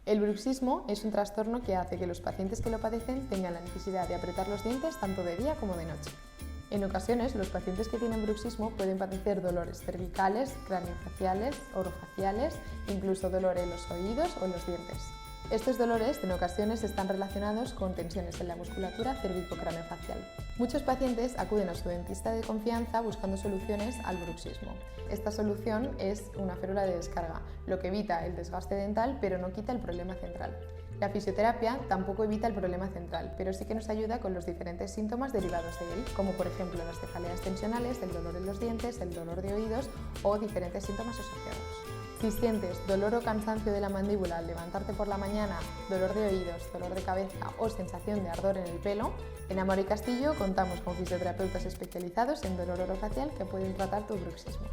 El bruxismo es un trastorno que hace que los pacientes que lo padecen tengan la necesidad de apretar los dientes tanto de día como de noche. En ocasiones, los pacientes que tienen bruxismo pueden padecer dolores cervicales, craneofaciales, orofaciales, incluso dolor en los oídos o en los dientes. Estos dolores en ocasiones están relacionados con tensiones en la musculatura cérvico-craneofacial. Muchos pacientes acuden a su dentista de confianza buscando soluciones al bruxismo. Esta solución es una férula de descarga, lo que evita el desgaste dental pero no quita el problema central. La fisioterapia tampoco evita el problema central, pero sí que nos ayuda con los diferentes síntomas derivados de él, como por ejemplo las cefaleas tensionales, el dolor en los dientes, el dolor de oídos o diferentes síntomas asociados. Si sientes dolor o cansancio de la mandíbula al levantarte por la mañana, dolor de oídos, dolor de cabeza o sensación de ardor en el pelo, en Amaro Castillo contamos con fisioterapeutas especializados en dolor orofacial que pueden tratar tu bruxismo.